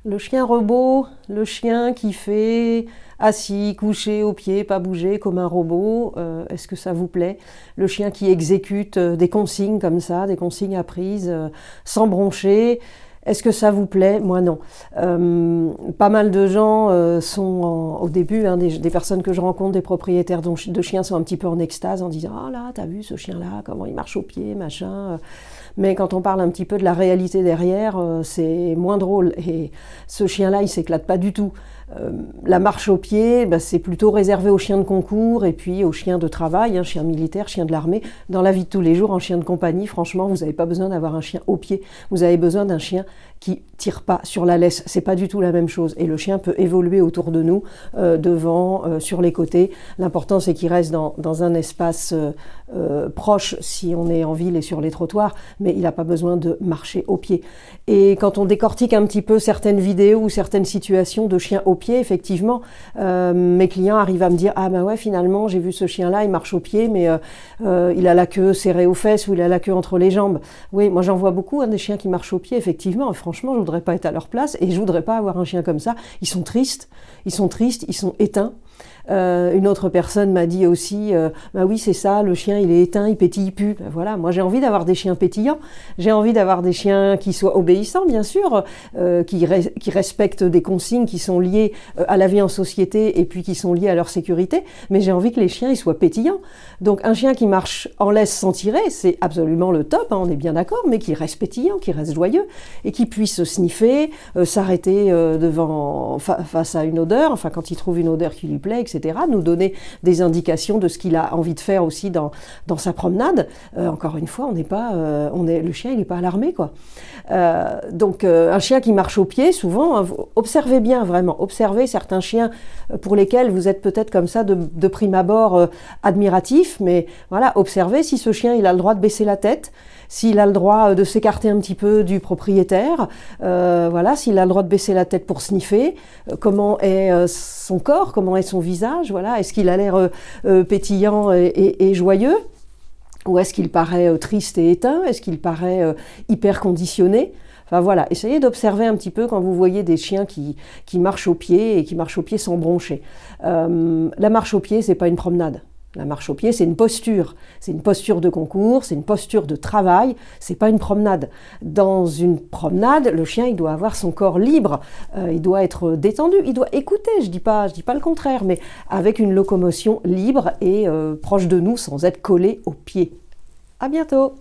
Le chien robot, le chien qui fait assis, couché, au pied, pas bouger comme un robot, est-ce que ça vous plaît? Le chien qui exécute des consignes comme ça, des consignes apprises, sans broncher, est-ce que ça vous plaît? Moi non. Pas mal de gens au début, hein, des personnes que je rencontre, des propriétaires de chiens sont un petit peu en extase en disant « Ah là, t'as vu ce chien-là, comment il marche au pied, machin ». Mais quand on parle un petit peu de la réalité derrière, c'est moins drôle. Et ce chien-là, il s'éclate pas du tout. La marche au pied, c'est plutôt réservé aux chiens de concours et puis aux chiens de travail, chiens militaires, chiens de l'armée. Dans la vie de tous les jours, en chien de compagnie, franchement, vous n'avez pas besoin d'avoir un chien au pied. Vous avez besoin d'un chien qui tire pas sur la laisse. C'est pas du tout la même chose. Et le chien peut évoluer autour de nous, devant, sur les côtés. L'important, c'est qu'il reste dans un espace proche si on est en ville et sur les trottoirs, mais il n'a pas besoin de marcher au pied. Et quand on décortique un petit peu certaines vidéos ou certaines situations de chiens au pied, effectivement, mes clients arrivent à me dire « Ah ben ouais, finalement, j'ai vu ce chien-là, il marche au pied, mais il a la queue serrée aux fesses ou il a la queue entre les jambes. » Oui, moi j'en vois beaucoup, des chiens qui marchent au pied, effectivement. Et franchement, je voudrais pas être à leur place et je voudrais pas avoir un chien comme ça. Ils sont tristes, ils sont éteints. Une autre personne m'a dit aussi bah oui c'est ça, le chien il est éteint, il pétille plus. Ben voilà, moi j'ai envie d'avoir des chiens pétillants, j'ai envie d'avoir des chiens qui soient obéissants bien sûr, qui respectent des consignes qui sont liées à la vie en société et puis qui sont liées à leur sécurité, mais j'ai envie que les chiens ils soient pétillants. Donc un chien qui marche en laisse sans tirer, c'est absolument le top, on est bien d'accord, mais qui reste pétillant, qui reste joyeux et qui puisse sniffer, s'arrêter face à une odeur, enfin quand il trouve une odeur qui lui plaît, etc. Nous donner des indications de ce qu'il a envie de faire aussi dans sa promenade. Encore une fois, le chien il n'est pas alarmé, quoi. Donc un chien qui marche au pied, souvent, observez bien vraiment, observez certains chiens pour lesquels vous êtes peut-être comme ça de prime abord admiratif, mais voilà, observez si ce chien il a le droit de baisser la tête, s'il a le droit de s'écarter un petit peu du propriétaire, voilà, s'il a le droit de baisser la tête pour sniffer, comment est son corps, comment est son visage, voilà, est-ce qu'il a l'air pétillant et joyeux, ou est-ce qu'il paraît triste et éteint, est-ce qu'il paraît hyper conditionné. Enfin voilà, essayez d'observer un petit peu quand vous voyez des chiens qui marchent au pied et qui marchent au pied sans broncher. La marche au pied, c'est pas une promenade. La marche au pied, c'est une posture de concours, c'est une posture de travail, c'est pas une promenade. Dans une promenade, le chien, il doit avoir son corps libre, il doit être détendu, il doit écouter, je dis pas le contraire, mais avec une locomotion libre et proche de nous sans être collé au pied. À bientôt!